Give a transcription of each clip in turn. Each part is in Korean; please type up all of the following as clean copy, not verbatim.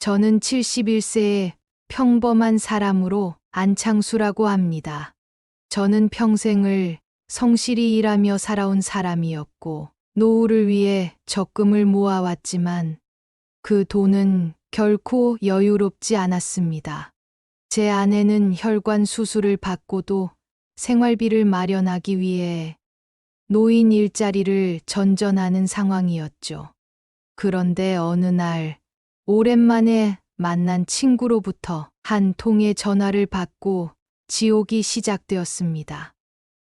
저는 71세의 평범한 사람으로 안창수라고 합니다. 저는 평생을 성실히 일하며 살아온 사람이었고, 노후를 위해 적금을 모아왔지만 그 돈은 결코 여유롭지 않았습니다. 제 아내는 혈관 수술을 받고도 생활비를 마련하기 위해 노인 일자리를 전전하는 상황이었죠. 그런데 어느 날 오랜만에 만난 친구로부터 한 통의 전화를 받고 지옥이 시작되었습니다.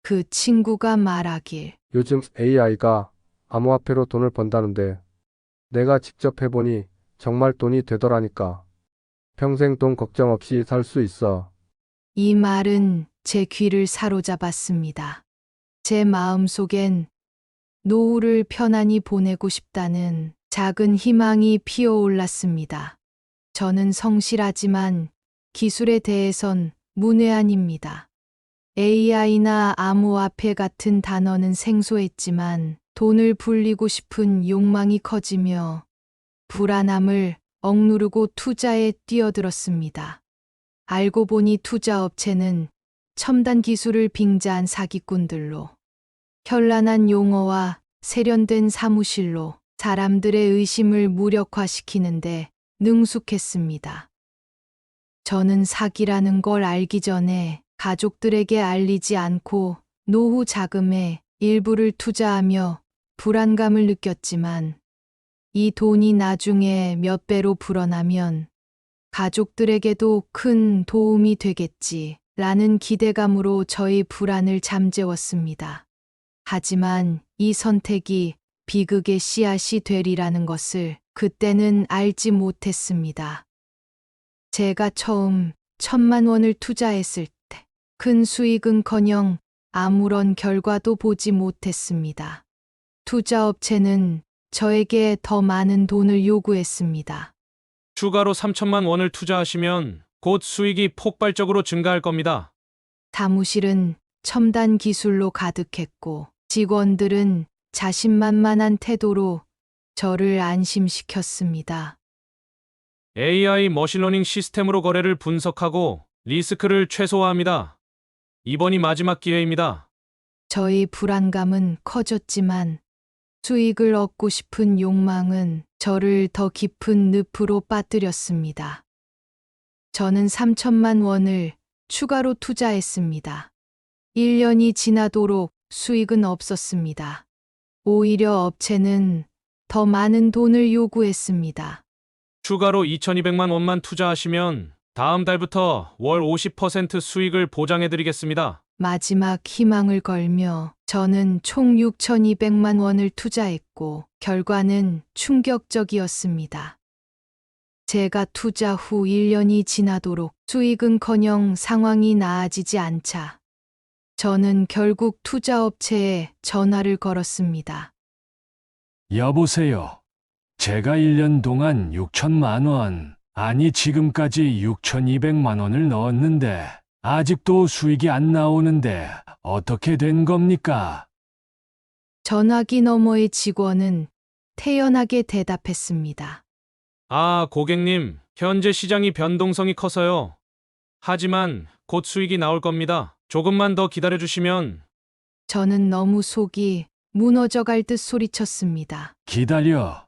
그 친구가 말하길, 요즘 AI가 암호화폐로 돈을 번다는데 내가 직접 해보니 정말 돈이 되더라니까. 평생 돈 걱정 없이 살 수 있어. 이 말은 제 귀를 사로잡았습니다. 제 마음속엔 노후를 편안히 보내고 싶다는 작은 희망이 피어올랐습니다. 저는 성실하지만 기술에 대해선 문외한입니다. AI나 암호화폐 같은 단어는 생소했지만 돈을 불리고 싶은 욕망이 커지며 불안함을 억누르고 투자에 뛰어들었습니다. 알고 보니 투자업체는 첨단 기술을 빙자한 사기꾼들로, 현란한 용어와 세련된 사무실로 사람들의 의심을 무력화시키는데 능숙했습니다. 저는 사기라는 걸 알기 전에 가족들에게 알리지 않고 노후 자금의 일부를 투자하며 불안감을 느꼈지만, 이 돈이 나중에 몇 배로 불어나면 가족들에게도 큰 도움이 되겠지라는 기대감으로 저의 불안을 잠재웠습니다. 하지만 이 선택이 비극의 씨앗이 되리라는 것을 그때는 알지 못했습니다. 제가 처음 1,000만 원을 투자했을 때 큰 수익은커녕 아무런 결과도 보지 못했습니다. 투자업체는 저에게 더 많은 돈을 요구했습니다. 추가로 3천만 원을 투자하시면 곧 수익이 폭발적으로 증가할 겁니다. 사무실은 첨단 기술로 가득했고, 직원들은 자신만만한 태도로 저를 안심시켰습니다. AI 머신러닝 시스템으로 거래를 분석하고 리스크를 최소화합니다. 이번이 마지막 기회입니다. 저의 불안감은 커졌지만 수익을 얻고 싶은 욕망은 저를 더 깊은 늪으로 빠뜨렸습니다. 저는 3천만 원을 추가로 투자했습니다. 1년이 지나도록 수익은 없었습니다. 오히려 업체는 더 많은 돈을 요구했습니다. 추가로 2,200만 원만 투자하시면 다음 달부터 월 50% 수익을 보장해드리겠습니다. 마지막 희망을 걸며 저는 총 6,200만 원을 투자했고, 결과는 충격적이었습니다. 제가 투자 후 1년이 지나도록 수익은커녕 상황이 나아지지 않자 저는 결국 투자업체에 전화를 걸었습니다. 여보세요. 제가 1년 동안 6천만 원, 아니 지금까지 6,200만 원을 넣었는데 아직도 수익이 안 나오는데 어떻게 된 겁니까? 전화기 너머의 직원은 태연하게 대답했습니다. 아, 고객님, 현재 시장이 변동성이 커서요. 하지만 곧 수익이 나올 겁니다. 조금만 더 기다려주시면. 저는 너무 속이 무너져갈 듯 소리쳤습니다. 기다려.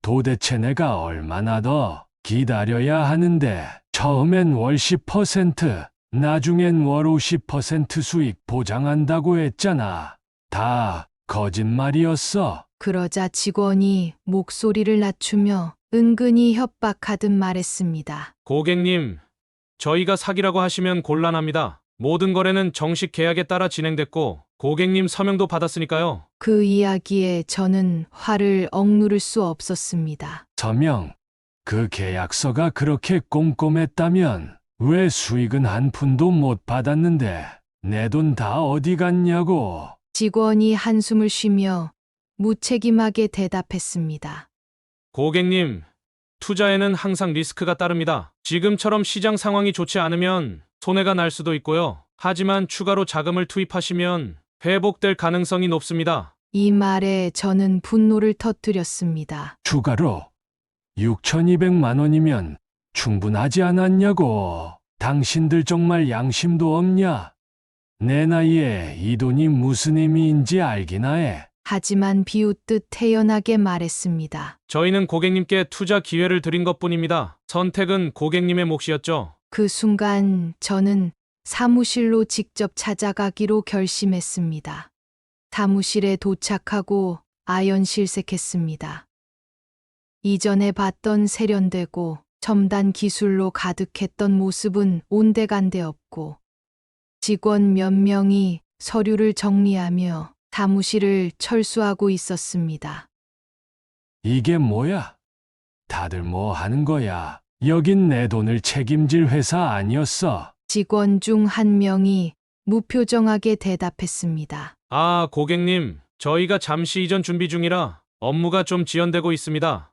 도대체 내가 얼마나 더 기다려야 하는데 처음엔 월 10%, 나중엔 월 50% 수익 보장한다고 했잖아. 다 거짓말이었어. 그러자 직원이 목소리를 낮추며 은근히 협박하듯 말했습니다. 고객님, 저희가 사기라고 하시면 곤란합니다. 모든 거래는 정식 계약에 따라 진행됐고 고객님 서명도 받았으니까요. 그 이야기에 저는 화를 억누를 수 없었습니다. 서명, 그 계약서가 그렇게 꼼꼼했다면 왜 수익은 한 푼도 못 받았는데 내 돈 다 어디 갔냐고. 직원이 한숨을 쉬며 무책임하게 대답했습니다. 고객님, 투자에는 항상 리스크가 따릅니다. 지금처럼 시장 상황이 좋지 않으면 손해가 날 수도 있고요. 하지만 추가로 자금을 투입하시면 회복될 가능성이 높습니다. 이 말에 저는 분노를 터뜨렸습니다. 추가로 6,200만 원이면 충분하지 않았냐고. 당신들 정말 양심도 없냐? 내 나이에 이 돈이 무슨 의미인지 알기나 해. 하지만 비웃듯 태연하게 말했습니다. 저희는 고객님께 투자 기회를 드린 것뿐입니다. 선택은 고객님의 몫이었죠. 그 순간 저는 사무실로 직접 찾아가기로 결심했습니다. 사무실에 도착하고 아연실색했습니다. 이전에 봤던 세련되고 첨단 기술로 가득했던 모습은 온데간데 없고 직원 몇 명이 서류를 정리하며 사무실을 철수하고 있었습니다. 이게 뭐야? 다들 뭐 하는 거야? 여긴 내 돈을 책임질 회사 아니었어. 직원 중 한 명이 무표정하게 대답했습니다. 아, 고객님, 저희가 잠시 이전 준비 중이라 업무가 좀 지연되고 있습니다.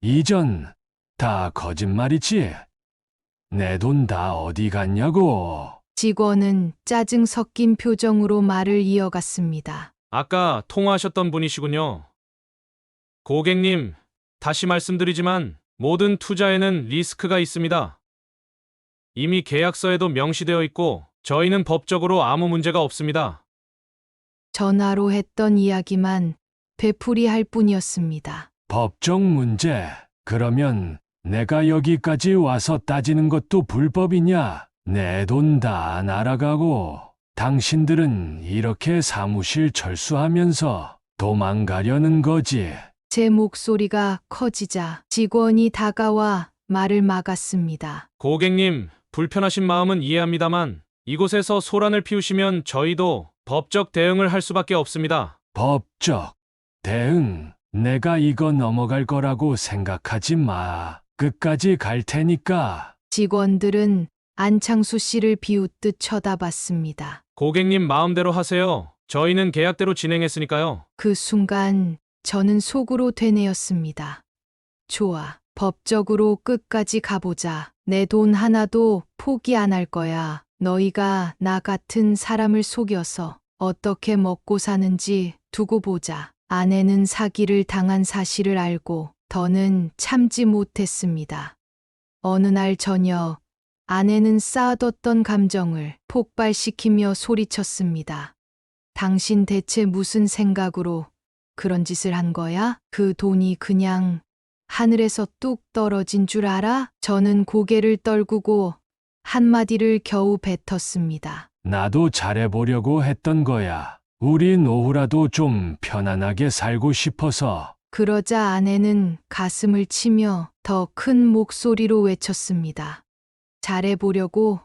이전 다 거짓말이지? 내 돈 다 어디 갔냐고. 직원은 짜증 섞인 표정으로 말을 이어갔습니다. 아까 통화하셨던 분이시군요. 고객님, 다시 말씀드리지만 모든 투자에는 리스크가 있습니다. 이미 계약서에도 명시되어 있고 저희는 법적으로 아무 문제가 없습니다. 전화로 했던 이야기만 되풀이할 뿐이었습니다. 법적 문제. 그러면 내가 여기까지 와서 따지는 것도 불법이냐? 내 돈 다 날아가고 당신들은 이렇게 사무실 철수하면서 도망가려는 거지. 제 목소리가 커지자 직원이 다가와 말을 막았습니다. 고객님, 불편하신 마음은 이해합니다만 이곳에서 소란을 피우시면 저희도 법적 대응을 할 수밖에 없습니다. 법적 대응. 내가 이거 넘어갈 거라고 생각하지 마. 끝까지 갈 테니까. 직원들은 안창수 씨를 비웃듯 쳐다봤습니다. 고객님 마음대로 하세요. 저희는 계약대로 진행했으니까요. 그 순간 저는 속으로 되뇌었습니다. 좋아. 법적으로 끝까지 가보자. 내 돈 하나도 포기 안 할 거야. 너희가 나 같은 사람을 속여서 어떻게 먹고 사는지 두고 보자. 아내는 사기를 당한 사실을 알고 더는 참지 못했습니다. 어느 날 저녁 아내는 쌓아뒀던 감정을 폭발시키며 소리쳤습니다. 당신 대체 무슨 생각으로 그런 짓을 한 거야? 그 돈이 그냥 하늘에서 뚝 떨어진 줄 알아? 저는 고개를 떨구고 한마디를 겨우 뱉었습니다. 나도 잘해보려고 했던 거야. 우리 노후라도 좀 편안하게 살고 싶어서. 그러자 아내는 가슴을 치며 더 큰 목소리로 외쳤습니다. 잘해보려고?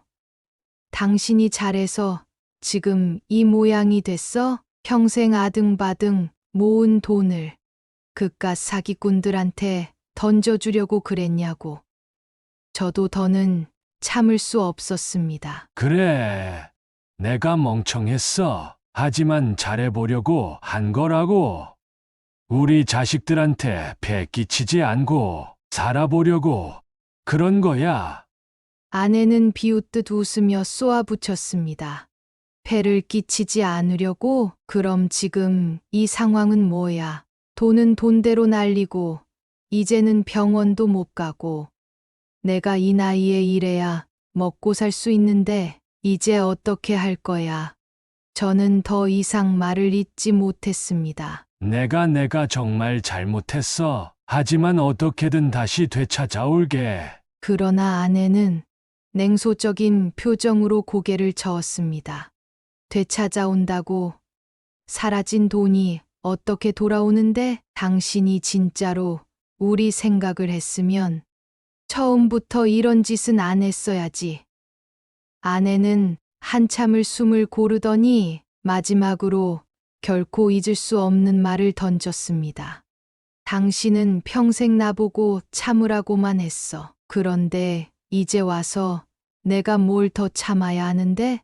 당신이 잘해서 지금 이 모양이 됐어? 평생 아등바등 모은 돈을 그깟 사기꾼들한테 던져주려고 그랬냐고. 저도 더는 참을 수 없었습니다. 그래, 내가 멍청했어. 하지만 잘해보려고 한 거라고. 우리 자식들한테 배 끼치지 않고 살아보려고 그런 거야. 아내는 비웃듯 웃으며 쏘아붙였습니다. 폐를 끼치지 않으려고? 그럼 지금 이 상황은 뭐야? 돈은 돈대로 날리고 이제는 병원도 못 가고 내가 이 나이에 일해야 먹고 살 수 있는데 이제 어떻게 할 거야? 저는 더 이상 말을 잇지 못했습니다. 내가 정말 잘못했어. 하지만 어떻게든 다시 되찾아올게. 그러나 아내는 냉소적인 표정으로 고개를 저었습니다. 되찾아온다고? 사라진 돈이 어떻게 돌아오는데? 당신이 진짜로 우리 생각을 했으면 처음부터 이런 짓은 안 했어야지. 아내는 한참을 숨을 고르더니 마지막으로 결코 잊을 수 없는 말을 던졌습니다. 당신은 평생 나보고 참으라고만 했어. 그런데 이제 와서 내가 뭘 더 참아야 하는데?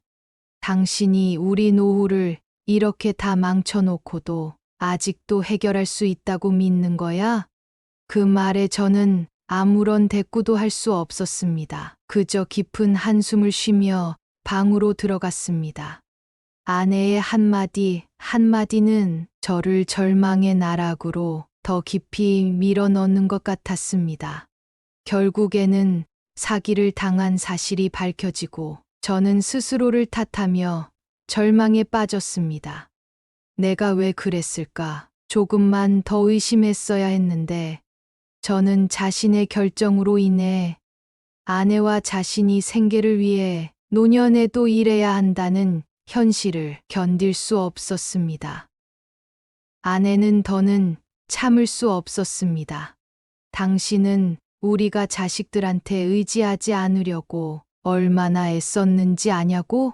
당신이 우리 노후를 이렇게 다 망쳐놓고도 아직도 해결할 수 있다고 믿는 거야? 그 말에 저는 아무런 대꾸도 할 수 없었습니다. 그저 깊은 한숨을 쉬며 방으로 들어갔습니다. 아내의 한마디 한마디는 저를 절망의 나락으로 더 깊이 밀어 넣는 것 같았습니다. 결국에는 사기를 당한 사실이 밝혀지고 저는 스스로를 탓하며 절망에 빠졌습니다. 내가 왜 그랬을까? 조금만 더 의심했어야 했는데 저는 자신의 결정으로 인해 아내와 자신이 생계를 위해 노년에도 일해야 한다는 현실을 견딜 수 없었습니다. 아내는 더는 참을 수 없었습니다. 당신은 우리가 자식들한테 의지하지 않으려고 얼마나 애썼는지 아냐고?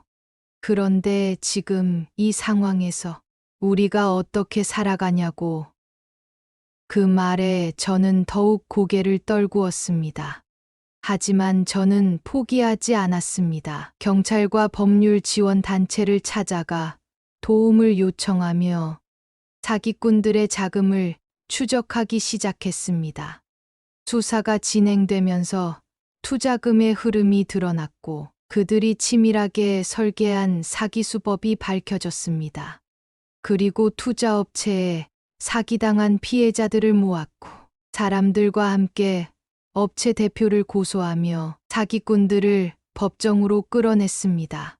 그런데 지금 이 상황에서 우리가 어떻게 살아가냐고. 그 말에 저는 더욱 고개를 떨구었습니다. 하지만 저는 포기하지 않았습니다. 경찰과 법률 지원 단체를 찾아가 도움을 요청하며 사기꾼들의 자금을 추적하기 시작했습니다. 수사가 진행되면서 투자금의 흐름이 드러났고 그들이 치밀하게 설계한 사기 수법이 밝혀졌습니다. 그리고 투자업체에 사기당한 피해자들을 모았고 사람들과 함께 업체 대표를 고소하며 사기꾼들을 법정으로 끌어냈습니다.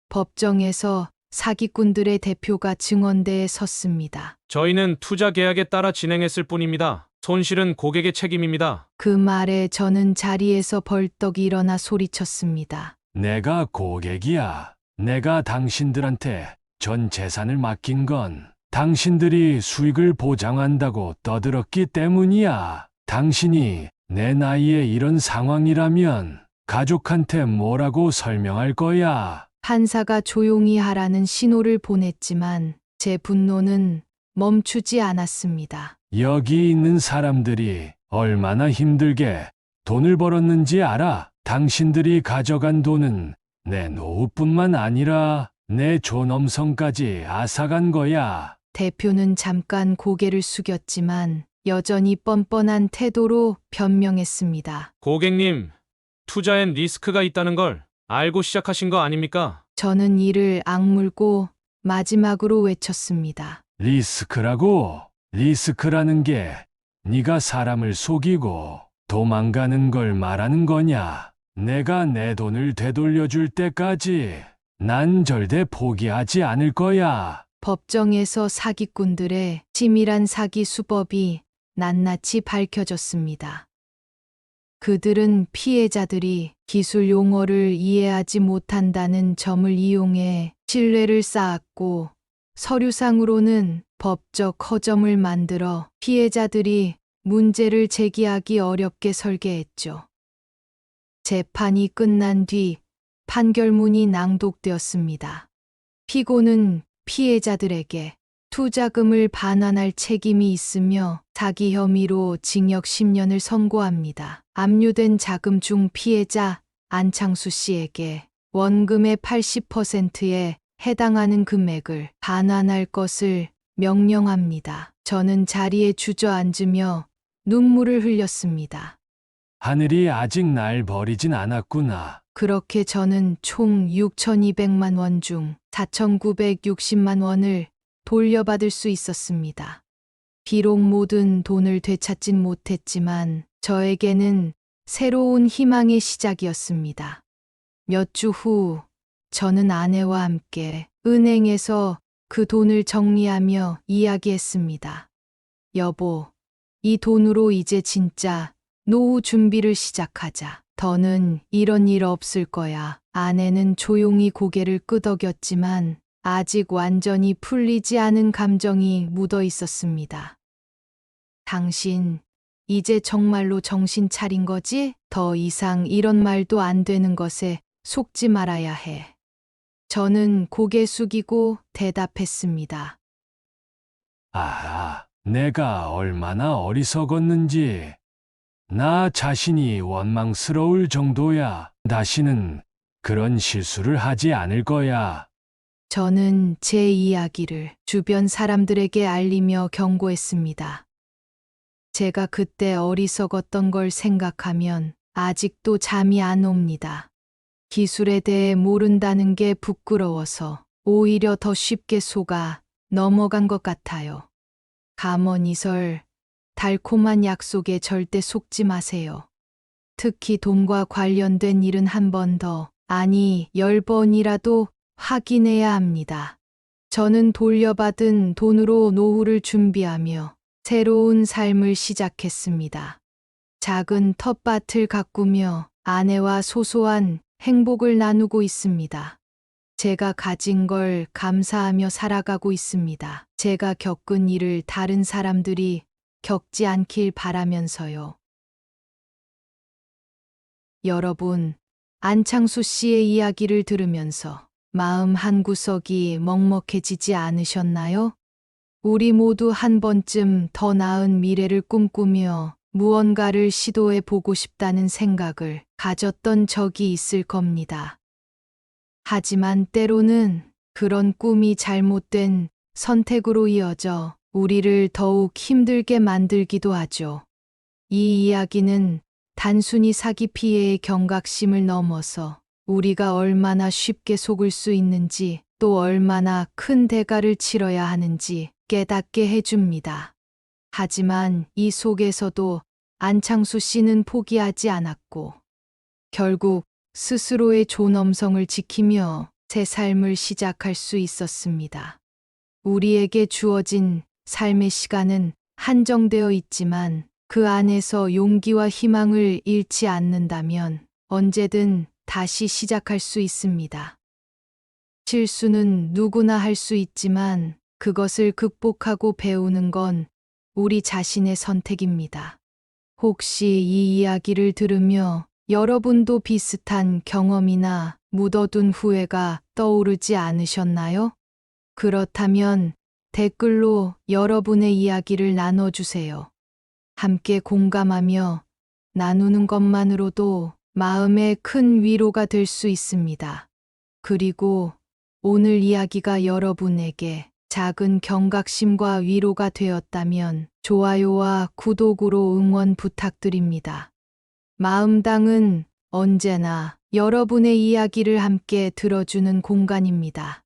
법정에서 사기꾼들의 대표가 증언대에 섰습니다. 저희는 투자 계약에 따라 진행했을 뿐입니다. 손실은 고객의 책임입니다. 그 말에 저는 자리에서 벌떡 일어나 소리쳤습니다. 내가 고객이야. 내가 당신들한테 전 재산을 맡긴 건 당신들이 수익을 보장한다고 떠들었기 때문이야. 당신이 내 나이에 이런 상황이라면 가족한테 뭐라고 설명할 거야? 판사가 조용히 하라는 신호를 보냈지만 제 분노는 멈추지 않았습니다. 여기 있는 사람들이 얼마나 힘들게 돈을 벌었는지 알아? 당신들이 가져간 돈은 내 노후뿐만 아니라 내 존엄성까지 앗아간 거야. 대표는 잠깐 고개를 숙였지만 여전히 뻔뻔한 태도로 변명했습니다. 고객님, 투자엔 리스크가 있다는 걸 알고 시작하신 거 아닙니까? 저는 이를 악물고 마지막으로 외쳤습니다. 리스크라고? 리스크라는 게 네가 사람을 속이고 도망가는 걸 말하는 거냐? 내가 내 돈을 되돌려줄 때까지 난 절대 포기하지 않을 거야. 법정에서 사기꾼들의 치밀한 사기 수법이 낱낱이 밝혀졌습니다. 그들은 피해자들이 기술 용어를 이해하지 못한다는 점을 이용해 신뢰를 쌓았고 서류상으로는 법적 허점을 만들어 피해자들이 문제를 제기하기 어렵게 설계했죠. 재판이 끝난 뒤 판결문이 낭독되었습니다. 피고는 피해자들에게 투자금을 반환할 책임이 있으며 사기 혐의로 징역 10년을 선고합니다. 압류된 자금 중 피해자 안창수 씨에게 원금의 80%에 해당하는 금액을 반환할 것을 명령합니다. 저는 자리에 주저앉으며 눈물을 흘렸습니다. 하늘이 아직 날 버리진 않았구나. 그렇게 저는 총 6,200만 원 중 4,960만 원을 돌려받을 수 있었습니다. 비록 모든 돈을 되찾진 못했지만 저에게는 새로운 희망의 시작이었습니다. 몇 주 후 저는 아내와 함께 은행에서 그 돈을 정리하며 이야기했습니다. 여보, 이 돈으로 이제 진짜 노후 준비를 시작하자. 더는 이런 일 없을 거야. 아내는 조용히 고개를 끄덕였지만 아직 완전히 풀리지 않은 감정이 묻어 있었습니다. 당신, 이제 정말로 정신 차린 거지? 더 이상 이런 말도 안 되는 것에 속지 말아야 해. 저는 고개 숙이고 대답했습니다. 내가 얼마나 어리석었는지. 나 자신이 원망스러울 정도야. 다시는 그런 실수를 하지 않을 거야. 저는 제 이야기를 주변 사람들에게 알리며 경고했습니다. 제가 그때 어리석었던 걸 생각하면 아직도 잠이 안 옵니다. 기술에 대해 모른다는 게 부끄러워서 오히려 더 쉽게 속아 넘어간 것 같아요. 감언이설, 달콤한 약속에 절대 속지 마세요. 특히 돈과 관련된 일은 한 번 더, 아니 10번이라도 확인해야 합니다. 저는 돌려받은 돈으로 노후를 준비하며 새로운 삶을 시작했습니다. 작은 텃밭을 가꾸며 아내와 소소한 행복을 나누고 있습니다. 제가 가진 걸 감사하며 살아가고 있습니다. 제가 겪은 일을 다른 사람들이 겪지 않길 바라면서요. 여러분, 안창수 씨의 이야기를 들으면서 마음 한구석이 먹먹해지지 않으셨나요? 우리 모두 한 번쯤 더 나은 미래를 꿈꾸며 무언가를 시도해 보고 싶다는 생각을 가졌던 적이 있을 겁니다. 하지만 때로는 그런 꿈이 잘못된 선택으로 이어져 우리를 더욱 힘들게 만들기도 하죠. 이 이야기는 단순히 사기 피해의 경각심을 넘어서 우리가 얼마나 쉽게 속을 수 있는지 또 얼마나 큰 대가를 치러야 하는지 깨닫게 해줍니다. 하지만 이 속에서도 안창수 씨는 포기하지 않았고 결국 스스로의 존엄성을 지키며 새 삶을 시작할 수 있었습니다. 우리에게 주어진 삶의 시간은 한정되어 있지만 그 안에서 용기와 희망을 잃지 않는다면 언제든 다시 시작할 수 있습니다. 실수는 누구나 할 수 있지만 그것을 극복하고 배우는 건 우리 자신의 선택입니다. 혹시 이 이야기를 들으며 여러분도 비슷한 경험이나 묻어둔 후회가 떠오르지 않으셨나요? 그렇다면 댓글로 여러분의 이야기를 나눠주세요. 함께 공감하며 나누는 것만으로도 마음에 큰 위로가 될 수 있습니다. 그리고 오늘 이야기가 여러분에게 작은 경각심과 위로가 되었다면 좋아요와 구독으로 응원 부탁드립니다. 마음당은 언제나 여러분의 이야기를 함께 들어주는 공간입니다.